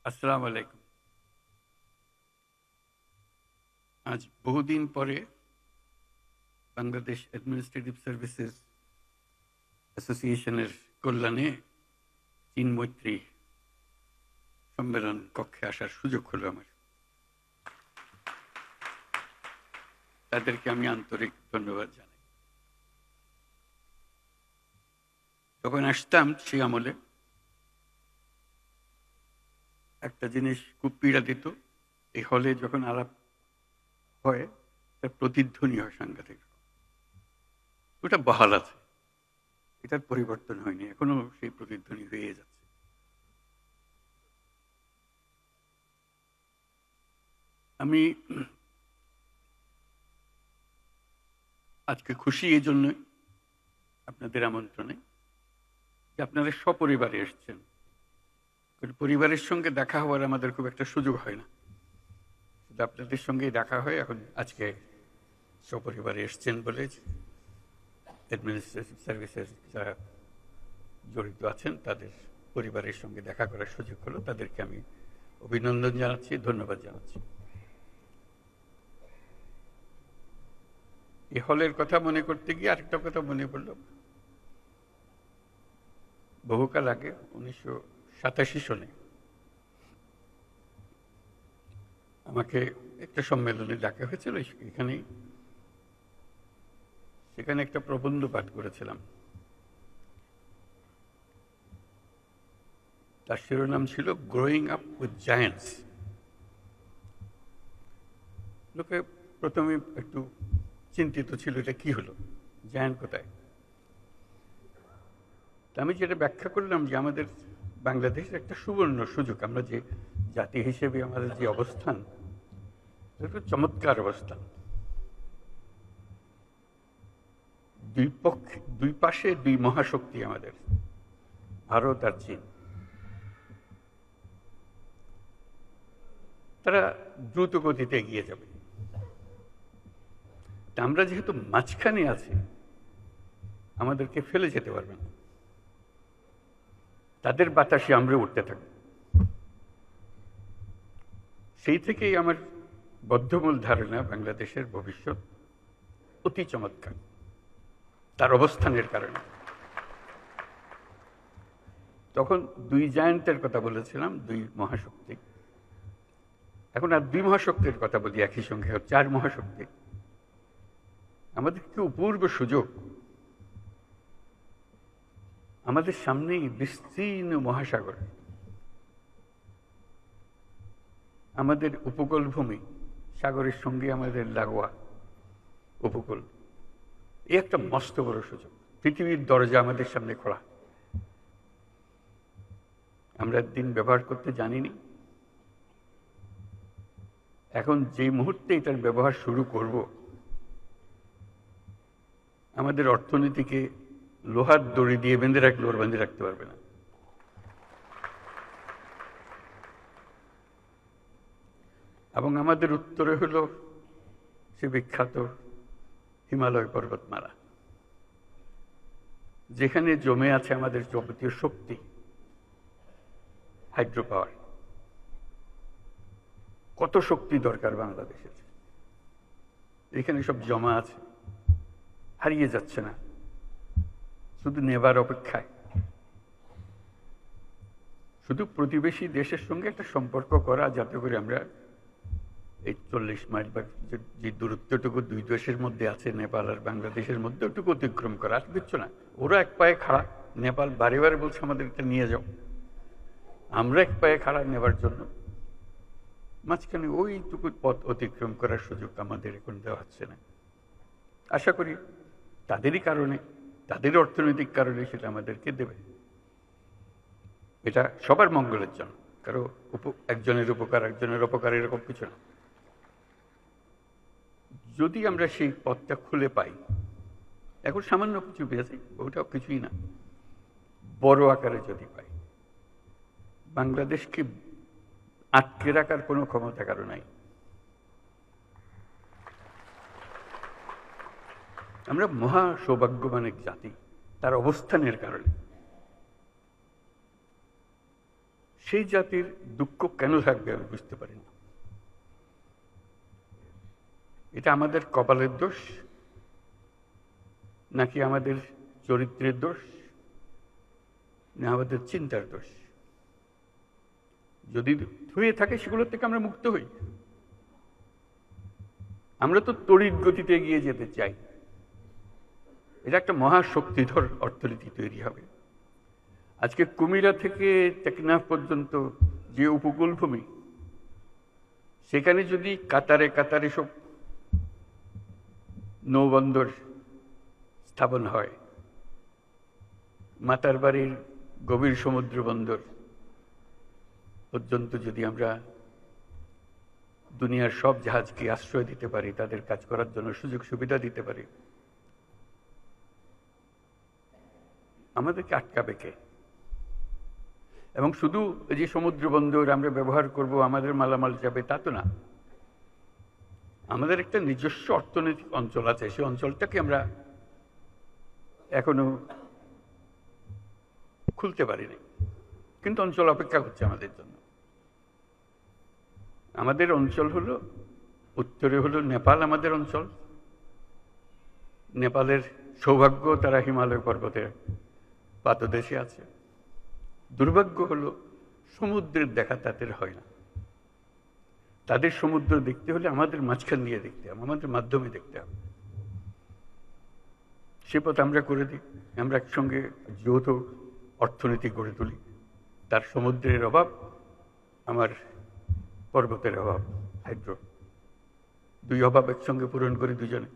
আসসালামু আলাইকুম। আজ বহুদিন পরে বাংলাদেশ অ্যাডমিনিস্ট্রেটিভ সার্ভিসেস অ্যাসোসিয়েশনের কল্যাণে চীন মৈত্রী সম্মেলন কক্ষে আসার সুযোগ হলো আমার। তাদেরকে আমি আন্তরিক ধন্যবাদ জানাই। যখন আসতাম সেই আমলে একটা জিনিস খুব পীড়া দিত, এই হলে যখন আলাপ হয় তার প্রতিধ্বনি হয় সাংঘাতিক। ওটা বহাল আছে, এটার পরিবর্তন হয়নি, এখনো সেই প্রতিধ্বনি হয়ে যাচ্ছে। আমি আজকে খুশি এই জন্যই আপনাদের আমন্ত্রণে যে আপনারা সপরিবারে এসছেন। পরিবারের সঙ্গে দেখা হওয়ার আমাদের খুব একটা সুযোগ হয় না, শুধু আপনাদের সঙ্গেই দেখা হয়। এখন আজকে সপরিবারে এসছেন বলে অ্যাডমিনিস্ট্রেটিভ সার্ভিসের যারা জড়িত আছেন তাদের পরিবারের সঙ্গে দেখা করার সুযোগ হলো। তাদেরকে আমি অভিনন্দন জানাচ্ছি, ধন্যবাদ জানাচ্ছি। এই হলের কথা মনে করতে গিয়ে আরেকটা কথা মনে পড়ল। বহুকাল আগে 1987 সনে আমাকে একটা সম্মেলনে ডাকা হয়েছিল। সেখানে একটা প্রবন্ধ পাঠ করেছিলাম। তার শিরোনাম ছিল গ্রোয়িং আপ উইথ জায়ান্টস। লোকে প্রথমে একটু চিন্তিত ছিল, এটা কি হলো, জায়ান্ট কোথায়? আমি যেটা ব্যাখ্যা করলাম যে আমাদের বাংলাদেশের একটা সুবর্ণ সুযোগ, আমরা যে জাতি হিসেবে আমাদের যে অবস্থান, একটা চমৎকার অবস্থান। দুই পাশে দুই মহাশক্তি আমাদের, ভারত আর চীন। তারা দ্রুত গতিতে এগিয়ে যাবে। আমরা যেহেতু মাঝখানে আছি, আমাদেরকে ফেলে যেতে পারবে না। তাদের বাতাসে আমরা উঠতে থাকব। সেই থেকেই আমার বদ্ধমূল ধারণা বাংলাদেশের ভবিষ্যৎ অতি চমৎকার, তার অবস্থানের কারণে। তখন দুই জায়ান্টের কথা বলেছিলাম, দুই মহাশক্তি। এখন আর দুই মহাশক্তির কথা বলি একই সঙ্গে, 4 মহাশক্তি। আমাদের কি অপূর্ব সুযোগ! আমাদের সামনেই বিস্তীর্ণ মহাসাগর, আমাদের উপকূল ভূমি, সাগরের সঙ্গে আমাদের লাগোয়া উপকূল। এই একটা মস্ত বড় সুযোগ। পৃথিবীর দরজা আমাদের সামনে খোলা। আমরা দিন ব্যবহার করতে জানিনি। এখন যে মুহূর্তে এটার ব্যবহার শুরু করব, আমাদের অর্থনীতিকে লোহার দড়ি দিয়ে বেঁধে রাখলে ওর বেঁধে রাখতে পারবে না। এবং আমাদের উত্তরে হলো সে বিখ্যাত হিমালয় পর্বতমালা, যেখানে জমে আছে আমাদের যাবতীয় শক্তি, হাইড্রো পাওয়ার। কত শক্তি দরকার বাংলাদেশের, এখানে সব জমা আছে, হারিয়ে যাচ্ছে না, শুধু নেবার অপেক্ষায়। শুধু প্রতিবেশী দেশের সঙ্গে একটা সম্পর্ক করা, যাতে করে আমরা এই 40 মাইল বা যে দূরত্বটুকু দুই দেশের মধ্যে আছে, নেপাল আর বাংলাদেশের মধ্যে, ওটুকু অতিক্রম করা। আর কিচ্ছু না। ওরা এক পায়ে খাড়া, নেপাল বারে বারে বলছে আমাদের এটা নিয়ে যাও। আমরা এক পায়ে খাড়া নেবার জন্য মাঝখানে ওইটুকু পথ অতিক্রম করার সুযোগ আমাদের এখন দেওয়া হচ্ছে না। আশা করি তাদেরই কারণে, তাদের অর্থনৈতিক কারণে সেটা আমাদেরকে দেবে। এটা সবার মঙ্গলের জন্য, কারো একজনের উপকার একজনের অপকার এরকম কিছু না। যদি আমরা সেই পথটা খুলে পাই, এখন সামান্য কিছু পেয়েছি, ওটাও কিছুই না, বড় আকারে যদি পাই, বাংলাদেশকে আটকে রাখার কোনো ক্ষমতা কারো নাই। আমরা মহা সৌভাগ্যবান এক জাতি, তার অবস্থানের কারণে। সেই জাতির দুঃখ কেন থাকবে আমি বুঝতে পারি না। এটা আমাদের কপালের দোষ, নাকি আমাদের চরিত্রের দোষ, না আমাদের চিন্তার দোষ? যদি হয়ে থাকে সেগুলোর থেকে আমরা মুক্ত হই। আমরা তো তড়িৎ গতিতে এগিয়ে যেতে চাই। এটা একটা মহাশক্তিধর অর্থনীতি তৈরি হবে। আজকে কুমিরা থেকে টেকনাফ পর্যন্ত যে উপকূল ভূমি, সেখানে যদি কাতারে কাতারে সব নৌবন্দর স্থাপন হয়, মাতার বাড়ির গভীর সমুদ্র বন্দর পর্যন্ত যদি আমরা দুনিয়ার সব জাহাজকে আশ্রয় দিতে পারি, তাদের কাজ করার জন্য সুযোগ সুবিধা দিতে পারি, আমাদেরকে আটকাবে কে? এবং শুধু এই যে সমুদ্র বন্দর আমরা ব্যবহার করব, আমাদের মালামাল যাবে, তা তো না। আমাদের একটা নিজস্ব অর্থনৈতিক অঞ্চল আছে, সেই অঞ্চলটাকে আমরা এখনো খুলতে পারিনি, কিন্তু অঞ্চল অপেক্ষা করছে আমাদের জন্য। আমাদের অঞ্চল হলো, উত্তরে হলো নেপাল আমাদের অঞ্চল। নেপালের সৌভাগ্য, তারা হিমালয় পর্বতের পাদদেশে আছে। দুর্ভাগ্য হলো সমুদ্রের দেখা তাদের হয় না। তাদের সমুদ্র দেখতে হলে আমাদের মাঝখান দিয়ে দেখতে হবে, আমাদের মাধ্যমে দেখতে হবে। সে পথ আমরা করে দিই, আমরা একসঙ্গে যৌথ অর্থনীতি গড়ে তুলি। তার সমুদ্রের অভাব, আমার পর্বতের অভাব, হাইড্রো, দুই অভাব একসঙ্গে পূরণ করি দুজনে।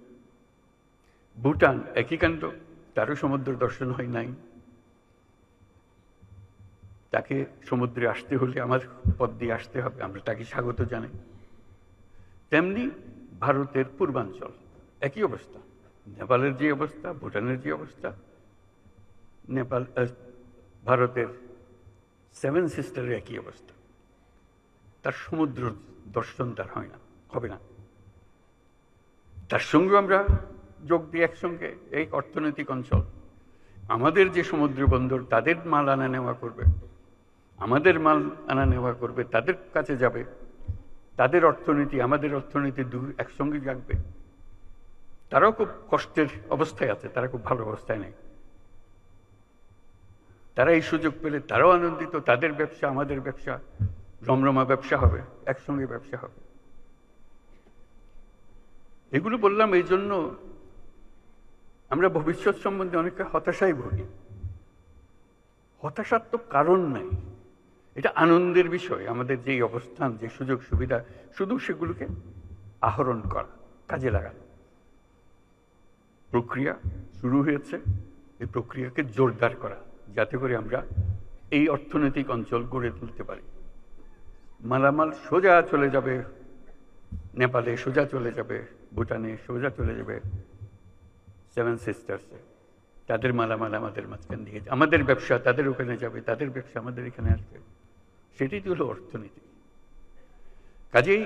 ভুটান একই কাণ্ড, তারও সমুদ্র দর্শন হয় নাই। তাকে সমুদ্রে আসতে হলে আমার পথ দিয়ে আসতে হবে, আমরা তাকে স্বাগত জানাই। তেমনি ভারতের পূর্বাঞ্চল একই অবস্থা, নেপালের যে অবস্থা, ভুটানের যে অবস্থা, ভারতের সেভেন সিস্টারের একই অবস্থা। তার সমুদ্র দর্শন তার হয় না, হবে না। তার সঙ্গে আমরা যোগ দিই একসঙ্গে এই অর্থনৈতিক অঞ্চল। আমাদের যে সমুদ্র বন্দর, তাদের মাল আনা নেওয়া করবে, আমাদের মাল আনা নেওয়া করবে, তাদের কাছে যাবে। তাদের অর্থনীতি আমাদের অর্থনীতি একসঙ্গে জাগবে। তারাও খুব কষ্টের অবস্থায় আছে, তারা খুব ভালো অবস্থায় নেই। তারা এই সুযোগ পেলে তারাও আনন্দিত, তাদের ব্যবসা আমাদের ব্যবসা, রমরমা ব্যবসা হবে, একসঙ্গে ব্যবসা হবে। এগুলো বললাম এই জন্য, আমরা ভবিষ্যৎ সম্বন্ধে অনেকে হতাশায় ভুগি। হতাশার তো কারণ নাই, এটা আনন্দের বিষয়। আমাদের যেই অবস্থান, যে সুযোগ সুবিধা, শুধু সেগুলোকে আহরণ করা, কাজে লাগানো। প্রক্রিয়া শুরু হয়েছে, এই প্রক্রিয়াকে জোরদার করা, যাতে করে আমরা এই অর্থনৈতিক অঞ্চল গড়ে তুলতে পারি। মালামাল সোজা চলে যাবে নেপালে, সোজা চলে যাবে ভুটানে, সোজা চলে যাবে সেভেন সিস্টার্সে। তাদের মালামাল আমাদের মাঝখান দিয়ে, আমাদের ব্যবসা তাদের ওখানে যাবে, তাদের ব্যবসা আমাদের এখানে আসবে। সেটাই তো হলো অর্থনীতি। কাজেই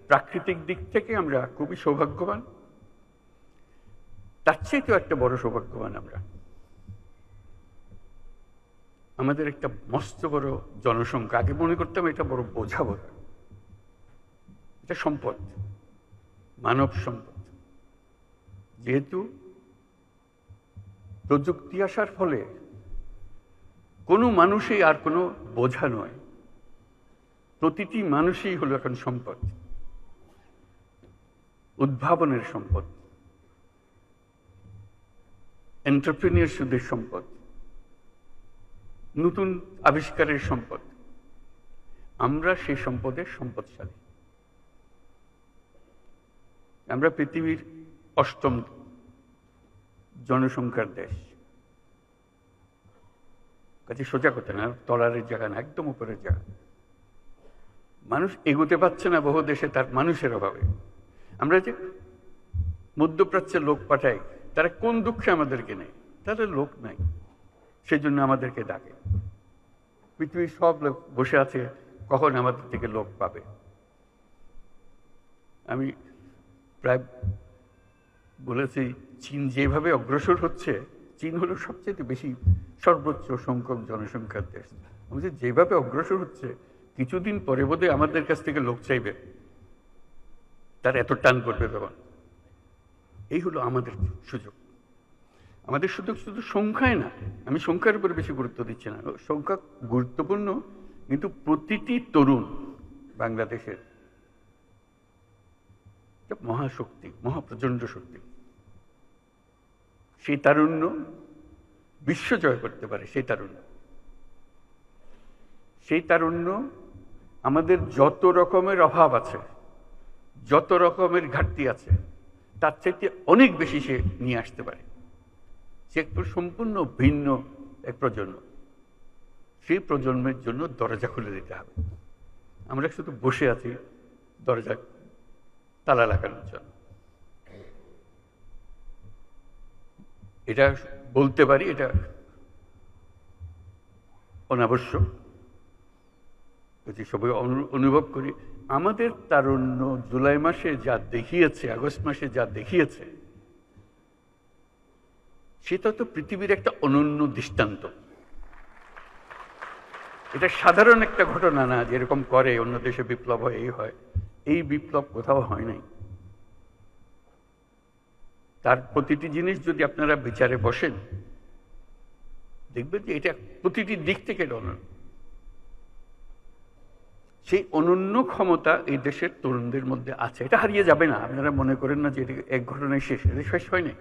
প্রাকৃতিক দিক থেকে আমরা খুবই সৌভাগ্যবান। তার চেয়েও একটা বড় সৌভাগ্যবান আমরা, আমাদের একটা মস্ত বড় জনসংখ্যা। আগে মনে করতাম এটা বড় বোঝা বোধ, এটা সম্পদ, মানব সম্পদ। যেহেতু প্রযুক্তি আসার ফলে কোনো মানুষই আর কোনো বোঝা নয়, প্রতিটি মানুষই হলো এখন সম্পদ, উদ্ভাবনের সম্পদ, এন্টারপ্রেনিয়রশিপের সম্পদ, নতুন আবিষ্কারের সম্পদ। আমরা সেই সম্পদের সম্পদশালী। আমরা পৃথিবীর 8ম জনসংখ্যার দেশ। কাজে সোজা কথা না, তলারের জায়গা না, একদম উপরের জায়গা। মানুষ এগোতে পারছে না বহু দেশে তার মানুষের অভাবে। আমরা যে মধ্যপ্রাচ্যের লোক পাঠাই, তারা কোন দুঃখে আমাদেরকে নেই? তাদের লোক নাই, সেই জন্য আমাদেরকে ডাকে। পৃথিবীর সব লোক বসে আছে কখন আমাদের থেকে লোক পাবে। আমি প্রায় বলেছি, চীন যেভাবে অগ্রসর হচ্ছে, চীন হলো সবচেয়ে বেশি সর্বোচ্চ সংখ্যক জনসংখ্যার দেশ, আমাদের যেভাবে অগ্রসর হচ্ছে কিছুদিন পরে বোধহয় আমাদের কাছ থেকে লোক চাইবে, তার এত টান পড়বে তখন। এই হলো আমাদের সুযোগ। আমাদের সুযোগ শুধু সংখ্যায় না, আমি সংখ্যার উপর বেশি গুরুত্ব দিচ্ছি না, সংখ্যা গুরুত্বপূর্ণ, কিন্তু প্রতিটি তরুণ বাংলাদেশের মহাশক্তি, মহাপ্রচণ্ড শক্তি। সেই তারুণ্য বিশ্ব জয় করতে পারে। সেই তারুণ্য আমাদের যত রকমের অভাব আছে, যত রকমের ঘাটতি আছে, তার চাইতে অনেক বেশি সে নিয়ে আসতে পারে। সে একটু সম্পূর্ণ ভিন্ন এক প্রজন্ম। সেই প্রজন্মের জন্য দরজা খুলে দিতে হবে। আমরা শুধু বসে আছি দরজা তালা লাগানোর জন্য। এটা বলতে পারি, এটা অনাবশ্যক, যদি সবাই অনুভব করি। আমাদের তারুণ্য জুলাই মাসে যা দেখিয়েছে, আগস্ট মাসে যা দেখিয়েছে, সেটা তো পৃথিবীর একটা অনন্য দৃষ্টান্ত। এটা সাধারণ একটা ঘটনা না, যেরকম করে অন্য দেশে বিপ্লব হয়, এই হয়। এই বিপ্লব কোথাও হয় নাই। তার প্রতিটি জিনিস যদি আপনারা বিচারে বসেন, দেখবেন যে এটা প্রতিটি দিক থেকে এটা অনন্য। সেই অনন্য ক্ষমতা এই দেশের তরুণদের মধ্যে আছে। এটা হারিয়ে যাবে না। আপনারা মনে করেন না যে এটা এক ঘটনায় শেষ। এটা শেষ হয়নি,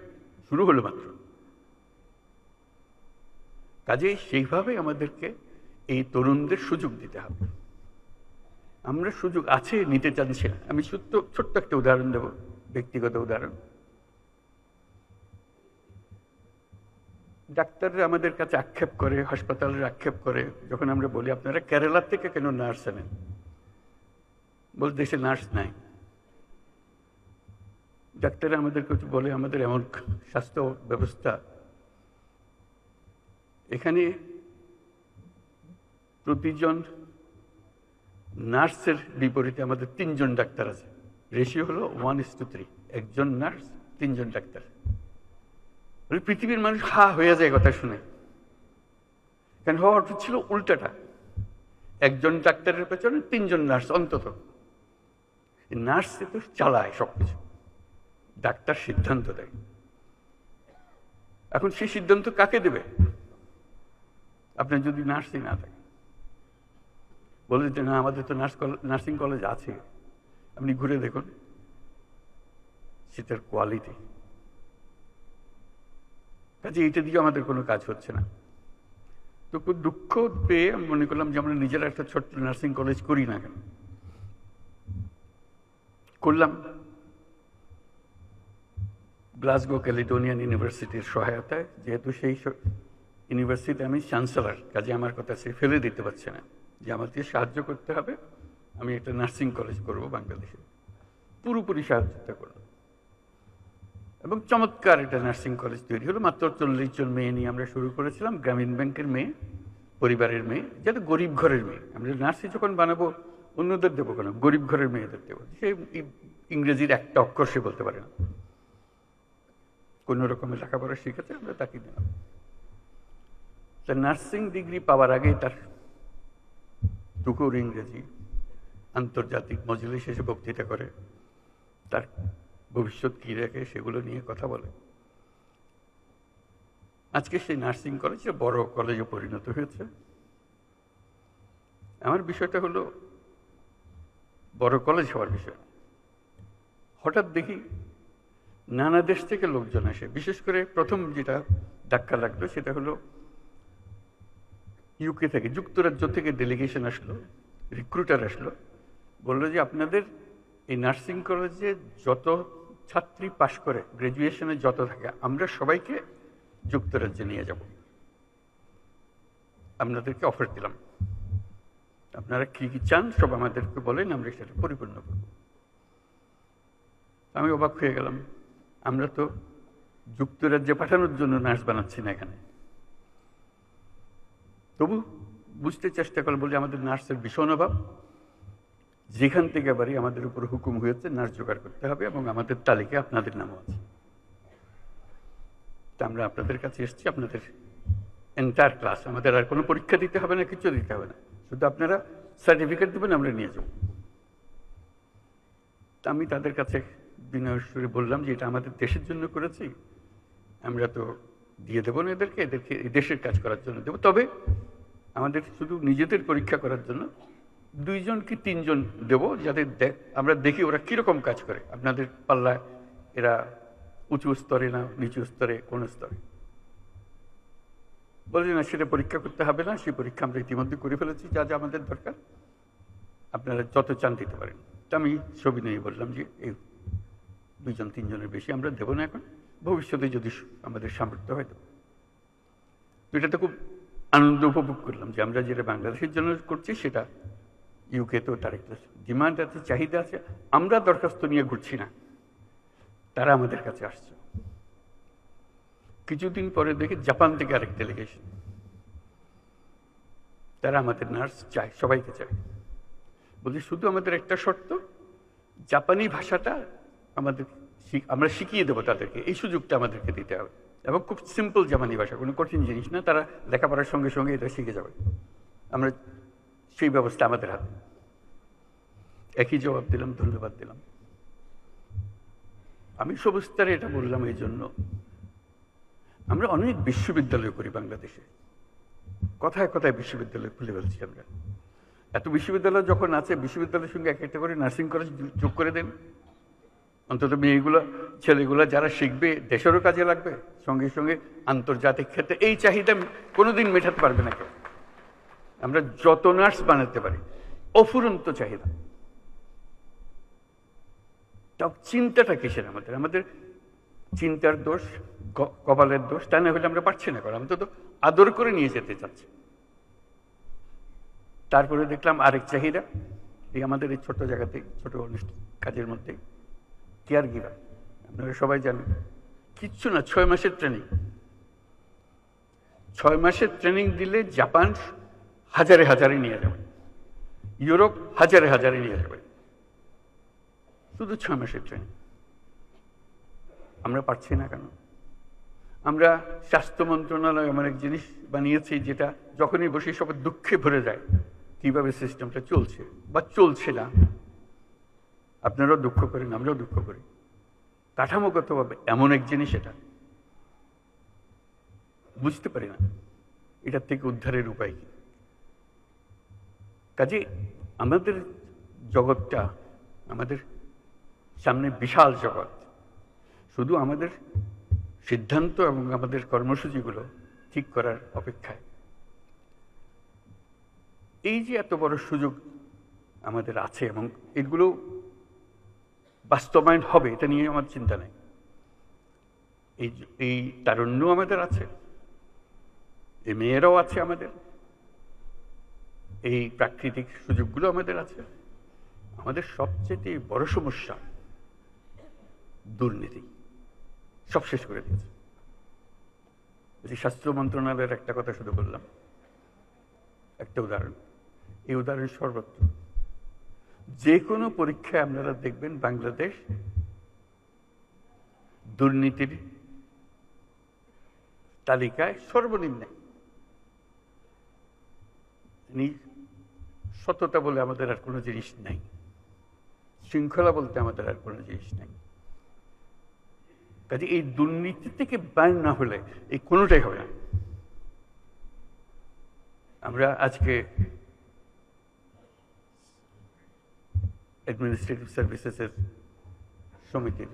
শুরু হলো মাত্র। কাজেই সেইভাবে আমাদেরকে এই তরুণদের সুযোগ দিতে হবে। আমরা সুযোগ আছে, নিতে চাচ্ছি না। আমি ছোট্ট একটা উদাহরণ দেব, ব্যক্তিগত উদাহরণ। ডাক্তাররা আমাদের কাছে আক্ষেপ করে, হাসপাতালের আক্ষেপ করে, যখন আমরা বলি আপনারা কেরালা থেকে কেন নার্স আনেন, বল দেশে নার্স নাই। ডাক্তাররা আমাদেরকে বলে আমাদের এমন স্বাস্থ্য ব্যবস্থা, এখানে প্রতিজন নার্সের বিপরীতে আমাদের 3 জন ডাক্তার আছে। রেশিও হলো 1:3, একজন নার্স 3 জন ডাক্তার। পৃথিবীর মানুষ হা হয়ে যায় কথা শুনে। কেন হওয়া উচিত ছিল উল্টাটা, একজন ডাক্তারের পেছনে 3 জন নার্স অন্তত। নার্স তো চালায় সবকিছু, ডাক্তার সিদ্ধান্ত দেয়। এখন সেই সিদ্ধান্ত কাকে দেবে? আপনার যদি নার্সই না থাকে, বলে যে না আমাদের তো নার্সিং কলেজ আছে, আপনি ঘুরে দেখুন সেটার কোয়ালিটি। কাজে এইটা দিয়ে আমাদের কোনো কাজ হচ্ছে না। তো খুব দুঃখ পেয়ে আমি মনে করলাম যে আমরা নিজেরা একটা ছোট্ট নার্সিং কলেজ করি না কেন। করলাম গ্লাসগো ক্যালিডোনিয়ান ইউনিভার্সিটির সহায়তায়। যেহেতু সেই ইউনিভার্সিটি আমি চ্যান্সেলর, কাজে আমার কথা সে ফেলে দিতে পারছে না, যে আমাকে সাহায্য করতে হবে, আমি একটা নার্সিং কলেজ করব বাংলাদেশে। পুরোপুরি সাহায্যতা করলাম এবং চমৎকার একটা নার্সিং কলেজ তৈরি হলো। মাত্র 40 জন মেয়ে নিয়ে আমরা শুরু করেছিলাম, গ্রামীণ ব্যাংকের মেয়ে, পরিবারের মেয়ে, যাতে গরিব ঘরের মেয়ে। আমরা নার্সিং যখন বানাবো অন্যদের দেবো কেন, গরিব ঘরের মেয়েদের দেবো। সে ইংরেজির একটা অক্ষর সে বলতে পারে না, কোনো রকমের লেখাপড়া শিখেছে, আমরা তাকে দিলাম। তার নার্সিং ডিগ্রি পাওয়ার আগেই তার টুকুর ইংরেজি, আন্তর্জাতিক মজলিসে এসে বক্তৃতা করে, তার ভবিষ্যৎ কী রেখে সেগুলো নিয়ে কথা বলে। আজকে সেই নার্সিং কলেজ বড় কলেজে পরিণত হয়েছে। আমার বিষয়টা হলো বড় কলেজ হওয়ার বিষয়। হঠাৎ দেখি নানা দেশ থেকে লোকজন আসে। বিশেষ করে প্রথম যেটা ধাক্কা লাগলো সেটা হলো ইউকে থেকে, যুক্তরাজ্য থেকে ডেলিগেশন আসলো, রিক্রুটার আসলো, বললো যে আপনাদের এই নার্সিং কলেজে যত ছাত্রী পাশ করে, গ্র্যাজুয়েশনে যত থাকে, আমরা সবাইকে যুক্তরাজ্যে নিয়ে যাব। আপনাদেরকে অফার দিলাম, আপনারা কি কি চান সব আমাদেরকে বলেন, আমরা সেটা পরিপূর্ণ করব। আমি অবাক হয়ে গেলাম, আমরা তো যুক্তরাজ্যে পাঠানোর জন্য নার্স বানাচ্ছি না এখানে। তবু বুঝতে চেষ্টা করে বলি আমাদের নার্সের ভীষণ অভাব। যেখান থেকে বাড়ি আমাদের উপর হুকুম হয়েছে নার্স জোগাড় করতে হবে এবং আমাদের তালিকায় আপনাদের নামও আছে। তা আমরা আপনাদের কাছে এসেছি আপনাদের এন্টায়ার ক্লাস, আমাদের আর কোনো পরীক্ষা দিতে হবে না, কিছু দিতে হবে না, শুধু আপনারা সার্টিফিকেট দেবেন, আমরা নিয়ে যাব। আমি তাদের কাছে বিনয়ের সুরে বললাম যে এটা আমাদের দেশের জন্য করেছি, আমরা তো দিয়ে দেবো না এদেরকে, এদেরকে এই দেশের কাজ করার জন্য দেবো, তবে আমাদের শুধু নিজেদের পরীক্ষা করার জন্য 2 জন কি 3 জন দেবো, যাদের আমরা দেখি ওরা কীরকম কাজ করে, আপনাদের পাল্লায় এরা উঁচু স্তরে না নিচু স্তরে, কোন স্তরে। বলছি না, সেটা পরীক্ষা করতে হবে না, সেই পরীক্ষা আমরা ইতিমধ্যে করে ফেলেছি, যা যা আমাদের দরকার আপনারা যত চান দিতে পারেন। তা আমি সবিনয়ে বললাম যে এই 2 জন 3 জনের বেশি আমরা দেবো না, এখন ভবিষ্যতে যদি আমাদের সামর্থ্য হয়। তো এটাতে খুব আনন্দ উপভোগ করলাম যে আমরা যেটা বাংলাদেশের জন্য করছি সেটা ইউকেতেও তার একটা ডিমান্ড আছে, চাহিদা আছে। আমরা দরখাস্ত নিয়ে ঘুরছি না, তারা আমাদের কাছে আসছে। কিছুদিন পরে দেখি জাপান থেকে আরেক ডেলিগেশন, তারা আমাদের নার্স চায়, সবাইকে চায়। বলছি শুধু আমাদের একটা শর্ত, জাপানি ভাষাটা আমরা শিখিয়ে দেবো তাদেরকে, এই সুযোগটা আমাদেরকে দিতে হবে, এবং খুব সিম্পল জাপানি ভাষা, কোনো কঠিন জিনিস না, তারা লেখাপড়ার সঙ্গে সঙ্গে এটা শিখে যাবে। আমরা সেই ব্যবস্থা আমাদের হাতে। একই জবাব দিলাম, ধন্যবাদ দিলাম। আমি সবিস্তারে এটা বললাম এই জন্য, আমরা অনেক বিশ্ববিদ্যালয় করি বাংলাদেশে, কথায় কথায় বিশ্ববিদ্যালয় খুলে ফেলছি আমরা। এত বিশ্ববিদ্যালয় যখন আছে, বিশ্ববিদ্যালয়ের সঙ্গে একটা করে নার্সিং কলেজ যোগ করে দেন, অন্তত মেয়েগুলো ছেলেগুলো যারা শিখবে দেশেরও কাজে লাগবে, সঙ্গে সঙ্গে আন্তর্জাতিক ক্ষেত্রে এই চাহিদা কোনোদিন মেটাতে পারবে না কেউ। আমরা যত নার্স বানাতে পারি, অফুরন্ত চাহিদা। তাও চিন্তাটা কিসের আমাদের? আমাদের চিন্তার দোষ, কপালের দোষ, তা না হলে আমরা পারছি না করা, অন্তত আদর করে নিয়ে যেতে চাচ্ছি। তারপরে দেখলাম আরেক চাহিদা, এই আমাদের এই ছোট জায়গাতে, ছোট কাজের মধ্যে কেয়ার গিভার, আপনারা সবাই জানেন, কিচ্ছু না, 6 মাসের ট্রেনিং। 6 মাসের ট্রেনিং দিলে জাপান হাজারে হাজারে নিয়ে যাবে, ইউরোপ হাজারে হাজারে নিয়ে যাবে, শুধু 6 মাসের ট্রেনিং। আমরা পারছি না কেন? আমরা স্বাস্থ্য মন্ত্রণালয় এমন এক জিনিস বানিয়েছি যেটা যখনই বসে সবার দুঃখে ভরে যায়, কিভাবে সিস্টেমটা চলছে বা চলছে না। আপনারাও দুঃখ করেন, আমরাও দুঃখ করি। কাঠামোগতভাবে এমন এক জিনিস, এটা বুঝতে পারি না এটার থেকে উদ্ধারের উপায় কি। কাজে আমাদের জগৎটা, আমাদের সামনে বিশাল জগৎ, শুধু আমাদের সিদ্ধান্ত এবং আমাদের কর্মসূচিগুলো ঠিক করার অপেক্ষায়। এই যে এত বড় সুযোগ আমাদের আছে এবং এগুলো বাস্তবায়ন হবে, এটা নিয়ে আমার চিন্তা নেই। এই তারুণ্য আমাদের আছে, এই মেয়েরাও আছে আমাদের, এই প্রাকৃতিক সুযোগগুলো আমাদের আছে। আমাদের সবচেয়ে বড় সমস্যা দুর্নীতি, সব শেষ করে দিয়েছে। স্বাস্থ্য মন্ত্রণালয়ের একটা কথা শুধু বললাম, একটা উদাহরণ, এই উদাহরণ সর্বত্র। যে কোনো পরীক্ষায় আপনারা দেখবেন বাংলাদেশ দুর্নীতির তালিকায় সর্বনিম্নে। সততা বলে আমাদের আর কোনো জিনিস নাই, শৃঙ্খলা বলতে আমাদের আর কোনো জিনিস নাই। কাজে এই দুর্নীতি থেকে বাইর না হলে এই কোনোটাই হবে না। আমরা আজকে অ্যাডমিনিস্ট্রেটিভ সার্ভিসেসের সমিতির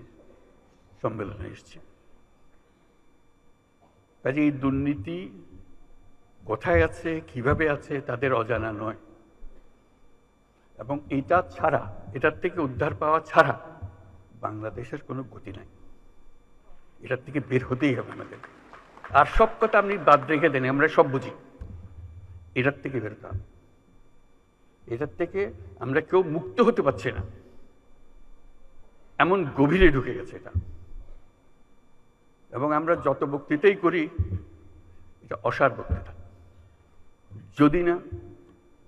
সম্মেলনে এসেছি। কাজে এই দুর্নীতি কোথায় আছে, কিভাবে আছে, তাদের অজানা নয়। এবং এটা ছাড়া, এটার থেকে উদ্ধার পাওয়া ছাড়া বাংলাদেশের কোনো গতি নাই। এটার থেকে বের হতেই হবে আমাদের। আর সব কথা আপনি বাদ রেখে দেন, আমরা সব বুঝি। এটার থেকে বেরোতে হবে। এটার থেকে আমরা কেউ মুক্ত হতে পারছি না, এমন গভীরে ঢুকে গেছে এটা। এবং আমরা যত বক্তৃতাই করি, এটা অসার বক্তৃতা। যদি না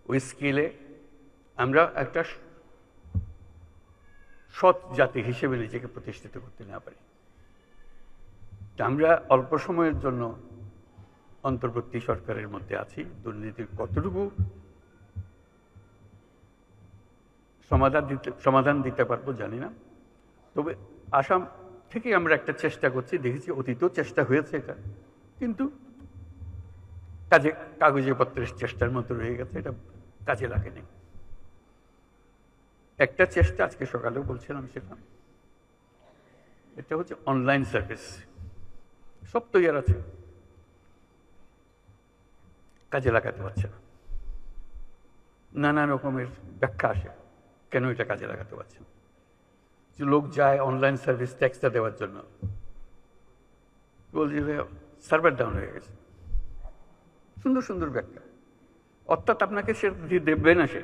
ওই স্কেলে আমরা একটা সৎ জাতি হিসেবে নিজেকে প্রতিষ্ঠিত করতে না পারি, আমরা অল্প সময়ের জন্য অন্তর্বর্তী সরকারের মধ্যে আছি, দুর্নীতির কতটুকু সমাধান দিতে পারবো জানি না। তবে আসাম থেকে আমরা একটা চেষ্টা করছি, দেখেছি অতীতেও চেষ্টা হয়েছে এটা, কিন্তু কাগজে পত্রের চেষ্টার মতো রয়ে গেছে, এটা কাজে লাগেনি। একটা চেষ্টা আজকে সকালেও বলছিলাম, সেটা এটা হচ্ছে অনলাইন সার্ভিস। সব তৈরি আছে, কাজে লাগাতে পারছে না। নানা রকমের ব্যাখ্যা আসে কেন এটা কাজে লাগাতে পারছে না। লোক যায় অনলাইন সার্ভিস ট্যাক্সটা দেওয়ার জন্য, বলছে সার্ভার ডাউন হয়ে গেছে। সুন্দর সুন্দর ব্যাখ্যা, অর্থাৎ আপনাকে সে দেবে না, সে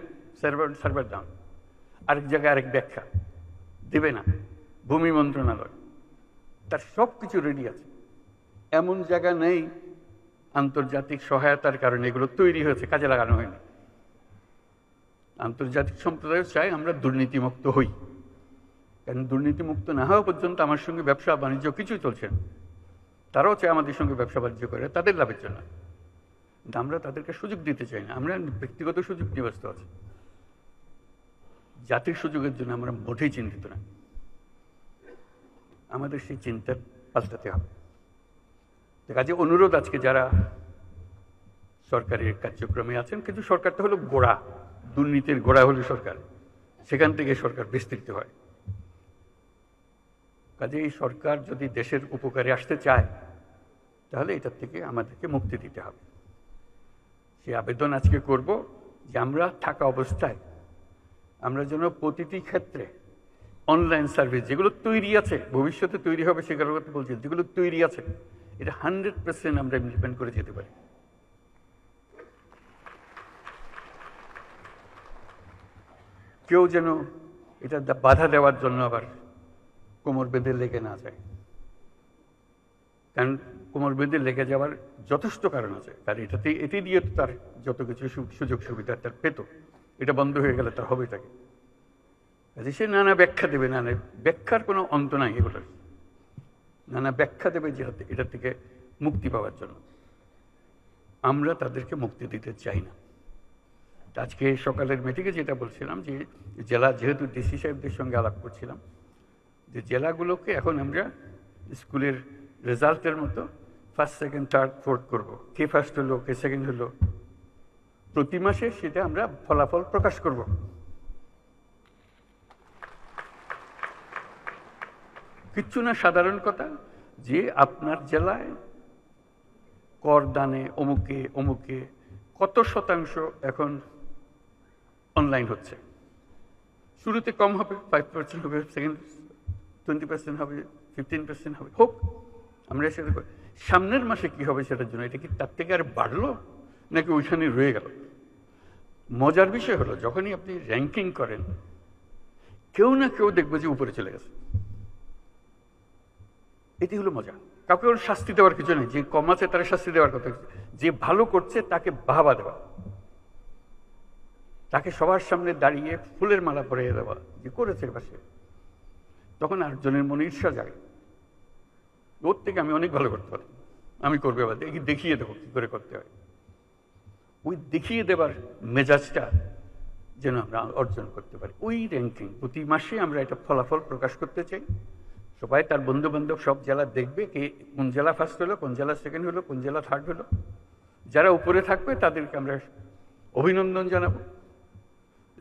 সার্ভার ডাউন। আরেক জায়গায় আরেক ব্যাখ্যা দেবে না, ভূমি মন্ত্রণালয়, তার সব কিছু রেডি আছে। এমন জায়গা নেই আন্তর্জাতিক সহায়তার কারণে এগুলো তৈরি হয়েছে, কাজে লাগানো হয়নি। আন্তর্জাতিক সম্প্রদায় চাই আমরা দুর্নীতিমুক্ত হই, কারণ দুর্নীতিমুক্ত না হওয়া পর্যন্ত আমার সঙ্গে ব্যবসা বাণিজ্য কিছুই চলছে না। তারাও চায় আমাদের সঙ্গে ব্যবসা বাণিজ্য করে তাদের লাভের জন্য, কিন্তু আমরা তাদেরকে সুযোগ দিতে চাই না। আমরা ব্যক্তিগত সুযোগ নিয়ে ব্যস্ত আছি, জাতির সুযোগের জন্য আমরা মোটেই চিন্তিত না। আমাদের সেই চিন্তা পাল্টাতে হবে। কাজে অনুরোধ, আজকে যারা সরকারের কার্যক্রমে আছেন, কিন্তু সরকারটা হলো গোড়া, দুর্নীতির গোড়া হলো সরকার, সেখান থেকে সরকার বিস্তৃত হয়। কাজে এই সরকার যদি দেশের উপকারে আসতে চায়, তাহলে এটার থেকে আমাদেরকে মুক্তি দিতে হবে। সে আবেদন আজকে করব যে আমরা থাকা অবস্থায় আমরা যেন প্রতিটি ক্ষেত্রে অনলাইন সার্ভিস যেগুলো তৈরি আছে, ভবিষ্যতে তৈরি হবে সেগুলোর কথা বলছি, যেগুলো তৈরি আছে এটা 100% আমরা ইমপ্লিমেন্ট করে যেতে পারি। কেউ যেন এটা বাধা দেওয়ার জন্য আবার কোমর বেঁধে লেগে না যায়, কারণ কোমর বেঁধে লেগে যাওয়ার যথেষ্ট কারণ আছে। কারণ এটি দিয়ে তো তার যত কিছু সুযোগ সুবিধা তার পেত, এটা বন্ধ হয়ে গেলে তার হবে তাকে। সে নানা ব্যাখ্যা দেবে, নানা ব্যাখ্যার কোনো অন্ত নাই, এগুলোর নানা ব্যাখ্যা দেবে যে এটা থেকে মুক্তি পাওয়ার জন্য। আমরা তাদেরকে মুক্তি দিতে চাই না। আজকে সকালের মিটিংয়ে যেটা বলছিলাম, যে জেলা, যেহেতু ডিসি সাহেবদের সঙ্গে আলাপ করছিলাম, যে জেলাগুলোকে এখন আমরা স্কুলের রেজাল্টের মতো ফার্স্ট, সেকেন্ড, থার্ড, ফোর্থ করব। কে ফার্স্ট হলো, কে সেকেন্ড হলো, প্রতি মাসে সেটা আমরা ফলাফল প্রকাশ করব। কিচ্ছু না, সাধারণ কথা, যে আপনার জেলায় কর দানে অমুকে অমুকে কত শতাংশ এখন অনলাইন হচ্ছে। শুরুতে কম হবে, 5% হবে, সেকেন্ড 20% হবে, 15% হবে, হোক, আমরা সেটা করি। সামনের মাসে কি হবে সেটার জন্য, এটা কি তার থেকে আর বাড়লো নাকি ওইখানে রয়ে গেল? মজার বিষয় হলো, যখনই আপনি র্যাঙ্কিং করেন, কেউ না কেউ দেখবে যে উপরে চলে গেছে। এটি হলো মজা। কাউকে ওর শাস্তি দেওয়ার কিছু নেই, যে কম আছে তারা শাস্তি দেওয়ার কথা, যে ভালো করছে তাকে বাহবা দেওয়া, তাকে সবার সামনে দাঁড়িয়ে ফুলের মালা পরিয়ে দেওয়া, যে করেছে পাশে। তখন আরেকজনের মনে ঈর্ষা জাগে, ওর থেকে আমি অনেক ভালো করতে পারি, আমি করবে আবার দেখিয়ে দেবো কি করে করতে হয়। ওই দেখিয়ে দেবার মেজাজটা যেন আমরা অর্জন করতে পারি। ওই র্যাঙ্কিং প্রতি মাসে আমরা এটা ফলাফল প্রকাশ করতে চাই। সবাই তার বন্ধু বান্ধব সব জেলা দেখবে, কে কোন জেলা ফার্স্ট হলো, কোন জেলা সেকেন্ড হলো, কোন জেলা থার্ড হলো। যারা উপরে থাকবে তাদেরকে আমরা অভিনন্দন জানাবো,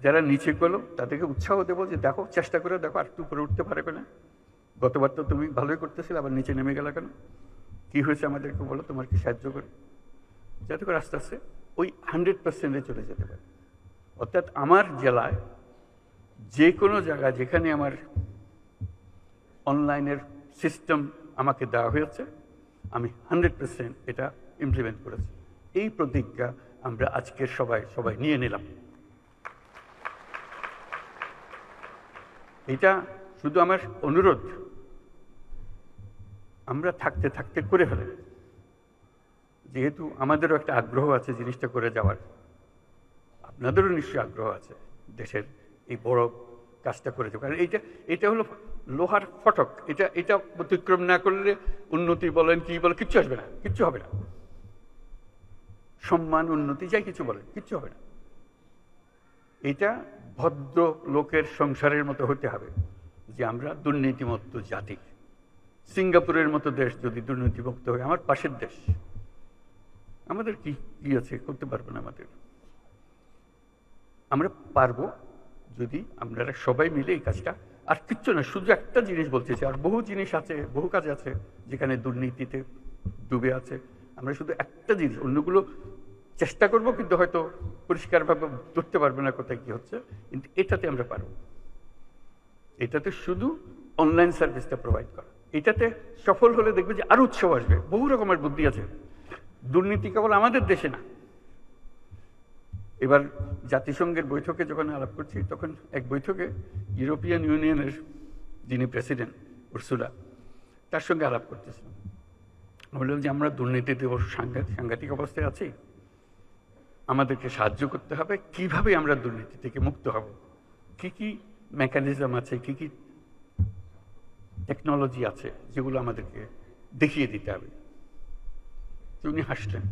যারা নিচে গেলো তাদেরকে উৎসাহ দেবো যে দেখো, চেষ্টা করে দেখো, আর একটু উপরে উঠতে পারবে না, গতবার তো তুমি ভালোই করতেছিলে, আবার নিচে নেমে গেলে কেন, কি হয়েছে আমাদেরকে বলো, তোমার কি সাহায্য করে, যাতে করে আস্তে আস্তে ওই 100%-এ চলে যেতে পারে। অর্থাৎ আমার জেলায় যে কোনো জায়গা যেখানে আমার অনলাইনের সিস্টেম আমাকে দেওয়া হয়েছে, আমি 100% এটা ইমপ্লিমেন্ট করেছি। এই প্রতিজ্ঞা আমরা আজকের সবাই নিয়ে নিলাম। এটা শুধু আমার অনুরোধ, আমরা থাকতে থাকতে করে ফেলেন, যেহেতু আমাদেরও একটা আগ্রহ আছে জিনিসটা করে যাওয়ার, আপনাদেরও নিশ্চয়ই আগ্রহ আছে দেশের এই বড় কাজটা করে যাওয়ার। কারণ এটা হলো লোহার ফটক, এটা অতিক্রম না করলে উন্নতি বলেন কি বলেন কিচ্ছু আসবে না, কিচ্ছু হবে না। সম্মান, উন্নতি, যাই কিছু বলেন, কিচ্ছু হবে না। এটা ভদ্র লোকের সংসারের মতো হতে হবে, যে আমরা দুর্নীতিমুক্ত জাতি। সিঙ্গাপুরের মতো দেশ যদি দুর্নীতিমুক্ত হয়, আমার পাশের দেশ, আমাদের কি কি আছে, করতে পারবো না। আমরা পারবো যদি আমরা সবাই মিলে এই কাজটা, আর কিচ্ছু না, শুধু একটা জিনিস বলতেছি, আর বহু জিনিস আছে, বহু কাজ আছে যেখানে দুর্নীতিতে ডুবে আছে। আমরা শুধু একটা জিনিস, অন্যগুলো চেষ্টা করব, কিন্তু হয়তো পরিষ্কারভাবে ধরতে পারবে না কোথায় কি হচ্ছে, কিন্তু এটাতে আমরা পারবো। এটাতে শুধু অনলাইন সার্ভিসটা প্রোভাইড করা, এটাতে সফল হলে দেখবে যে আরো উৎসব আসবে। বহু রকমের বুদ্ধি আছে, দুর্নীতি কেবল আমাদের দেশে না। এবার জাতিসংঘের বৈঠকে যখন আলাপ করছি, তখন এক বৈঠকে ইউরোপিয়ান ইউনিয়নের যিনি প্রেসিডেন্ট উর্সুলা, তার সঙ্গে আলাপ করতেছিলাম। বললাম যে আমরা দুর্নীতিতে সাংঘাতিক অবস্থায় আছি, আমাদেরকে সাহায্য করতে হবে, কিভাবে আমরা দুর্নীতি থেকে মুক্ত হব, কি কি মেকানিজম আছে, কি কি টেকনোলজি আছে, যেগুলো আমাদেরকে দেখিয়ে দিতে হবে। উনি হাসলেন,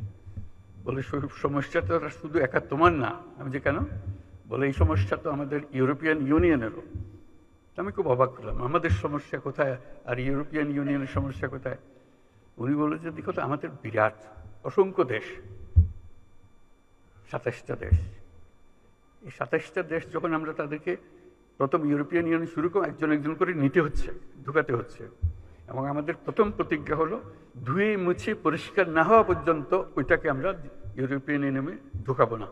বলে সমস্যা তো শুধু একা তোমার না। আমি যে কেন? বলে এই সমস্যা তো আমাদের ইউরোপিয়ান ইউনিয়নেরও। আমি খুব অবাক হলাম, আমাদের সমস্যা কোথায় আর ইউরোপিয়ান ইউনিয়নের সমস্যা কোথায়? উনি বলে যে দেখো তো, আমাদের বিরাট অসংখ্য দেশ, 27টা দেশ। এই 27টা দেশ যখন আমরা তাদেরকে প্রথম ইউরোপিয়ান ইউনিয়ন শুরু করে একজন একজন করে নিতে হচ্ছে, ঢুকাতে হচ্ছে, এবং আমাদের প্রথম প্রতিজ্ঞা হলো ধুয়ে মুছে পরিষ্কার না হওয়া পর্যন্ত ওইটাকে আমরা ইউরোপিয়ান ইউনিয়নে ঢুকাবো না।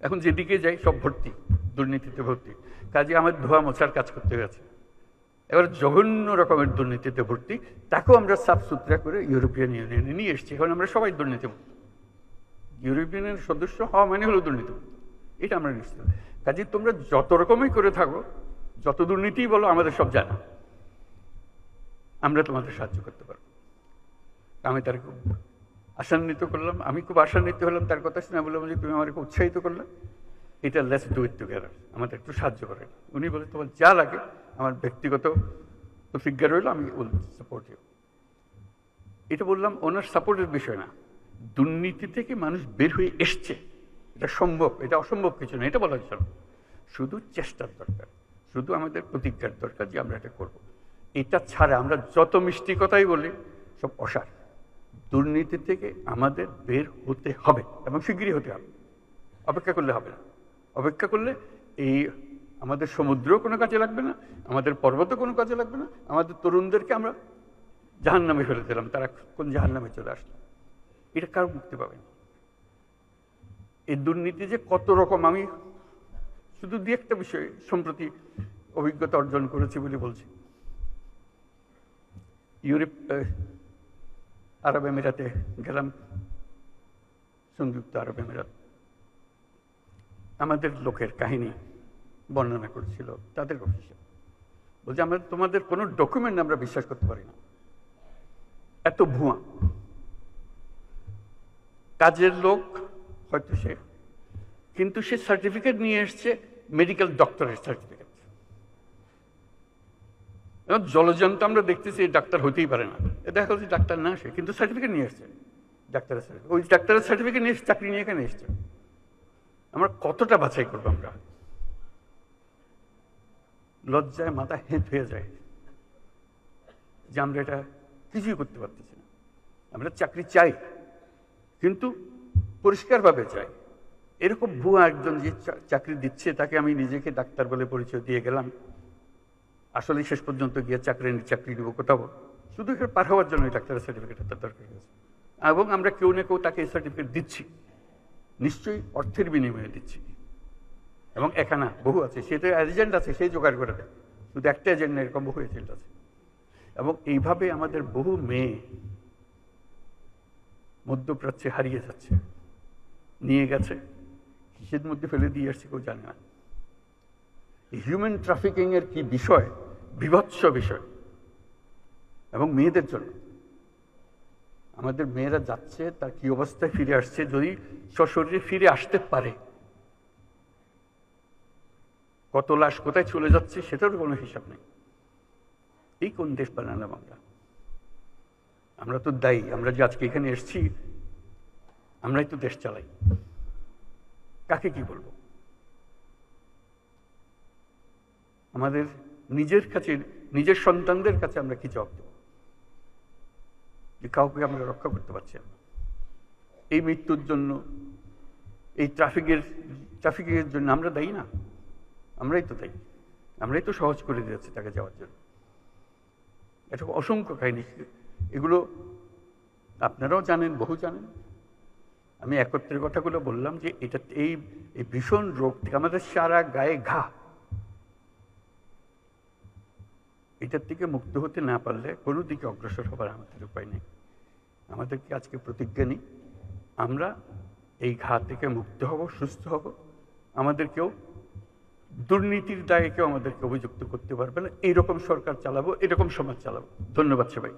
এখন যেদিকে যাই সব ভর্তি, দুর্নীতিতে ভর্তি, কাজে আমার ধোয়া মোছার কাজ করতে গেছে। এবার জঘন্য রকমের দুর্নীতিতে ভর্তি, তাকেও আমরা সাফ সুতরা করে ইউরোপিয়ান ইউনিয়নে নিয়ে এসেছি। এখন আমরা সবাই দুর্নীতিমুক্ত। ইউরোপিয়ানের সদস্য হওয়া মানে হলো দুর্নীতিমুক্ত, এটা আমরা নিশ্চিত। কাজে তোমরা যত রকমই করে থাকো, যত দুর্নীতি বলো, আমাদের সব জানা, আমরা তোমাদের সাহায্য করতে পারবো। আমি তার খুব আশান্বিত করলাম, আমি খুব আশান্বিত হলাম তার কথা শুনে। বললাম যে তুমি আমাকে উৎসাহিত করলে, এটা লেটস ডু ইট টুগেদার, আমাদের একটু সাহায্য করে। উনি বলে তোমার যা লাগে, আমার ব্যক্তিগত প্রতিজ্ঞা রইল, আমি উইল সাপোর্ট ইউ। এটা বললাম ওনার সাপোর্টের বিষয় না, দুর্নীতি থেকে মানুষ বের হয়ে এসছে, এটা সম্ভব, এটা অসম্ভব কিছু না, এটা বলার জন্য। শুধু চেষ্টার দরকার, শুধু আমাদের প্রতিজ্ঞার দরকার যে আমরা এটা করবো। এটা ছাড়া আমরা যত মিষ্টি কথাই বলি, সব অসার। দুর্নীতি থেকে আমাদের বের হতে হবে, এবং শিগগিরই হতে হবে। অপেক্ষা করলে হবে না। অপেক্ষা করলে এই আমাদের সমুদ্রও কোনো কাজে লাগবে না, আমাদের পর্বতও কোনো কাজে লাগবে না। আমাদের তরুণদেরকে আমরা জাহান্নামে ফেলে দিলাম, তারা কোন জাহান্নামে চলে আসলো, এটা কারো মুক্তি পাবে না। এই দুর্নীতি যে কত রকম, আমি শুধু দিয়ে একটা বিষয় সম্প্রতি অভিজ্ঞতা অর্জন করেছি বলে বলছি। ইউরোপ, আরব আমিরাতে গেলাম, সংযুক্ত আরব আমিরাত। আমাদের লোকের কাহিনী বর্ণনা করেছিল তাদের অফিসে, বলছে আমরা তোমাদের কোনো ডকুমেন্ট আমরা বিশ্বাস করতে পারি না, এত ভুয়া। কাজের লোক হয়তো সে, কিন্তু সে সার্টিফিকেট নিয়ে এসছে, মেডিকেল ডক্টরের সার্টিফিকেট। জলজন্ত আমরা দেখতেছি ডাক্তার হতেই পারে না, দেখা যাচ্ছে ডাক্তার না সে, কিন্তু সার্টিফিকেট নিয়ে এসছে, ডাক্তারের সার্টিফিকেট। ওই ডাক্তারের সার্টিফিকেট নিয়ে চাকরি নিয়ে এখানে এসছে। আমরা কতটা বাছাই করবো? আমরা লজ্জায় মাথা হেঁট হয়ে যায় যে আমরা এটা কিছুই করতে পারতেছি না। আমরা চাকরি চাই, কিন্তু পরিষ্কারভাবে চাই। এরকম ভুয়া একজন যে চাকরি দিচ্ছে, তাকে আমি নিজেকে ডাক্তার বলে পরিচয় দিয়ে গেলাম, আসলে শেষ পর্যন্ত গিয়ে চাকরি দিব কোথাও, শুধু এখানে পার হওয়ার জন্য ডাক্তারের সার্টিফিকেট তার দরকার হয়েছে। এবং আমরা কেউ না কেউ তাকে এই সার্টিফিকেট দিচ্ছি, নিশ্চয়ই অর্থের বিনিময়ে দিচ্ছি। এবং এখানে বহু আছে, সেটা এজেন্ট আছে, সেই জোগাড় করে দেয়। শুধু একটা এজেন্ট না, এরকম বহু এজেন্ট আছে। এবং এইভাবে আমাদের বহু মেয়ে মধ্যপ্রাচ্যে হারিয়ে যাচ্ছে, নিয়ে গেছে, কিসের মধ্যে ফেলে দিয়ে আসছে কেউ জানে না। হিউম্যান ট্রাফিকিং এর কি বিষয়, বিভৎস বিষয়। এবং মেয়েদের জন্য আমাদের মেয়েরা যাচ্ছে, তার কি অবস্থায় ফিরে আসছে, যদি সশরীরে ফিরে আসতে পারে, কত লাশ কোথায় চলে যাচ্ছে সেটারও কোনো হিসাব নেই। এই কোন দেশ বানালাম আমরা? আমরা তো দায়ী। আমরা যে আজকে এখানে এসেছি, আমরাই তো দেশ চালাই, কাকে কি বলবো? আমাদের নিজের কাছে, নিজের সন্তানদের কাছে আমরা কি জবাব দেব যে কাউকে আমরা রক্ষা করতে পারছি না? এই মৃত্যুর জন্য, এই ট্রাফিকের জন্য আমরা দায়ী না? আমরাই তো দায়ী, আমরাই তো সহজ করে দিয়েছি তাকে যাওয়ার জন্য। এটা অসংখ্য কাহিনী, এগুলো আপনারাও জানেন, বহু জানেন। আমি একত্রের কথাগুলো বললাম যে এটা এই ভীষণ রোগ থেকে আমাদের সারা গায়ে ঘা, এটার থেকে মুক্ত হতে না পারলে কোনো দিকে অগ্রসর হবার আমাদের উপায় নেই। আমাদেরকে আজকে প্রতিজ্ঞা নিই, আমরা এই ঘা থেকে মুক্ত হব, সুস্থ হব। আমাদেরকেও দুর্নীতির দায়ে কেউ আমাদেরকে অভিযুক্ত করতে পারবে না। এইরকম সরকার চালাবো, এরকম সমাজ চালাবো। ধন্যবাদ সবাই।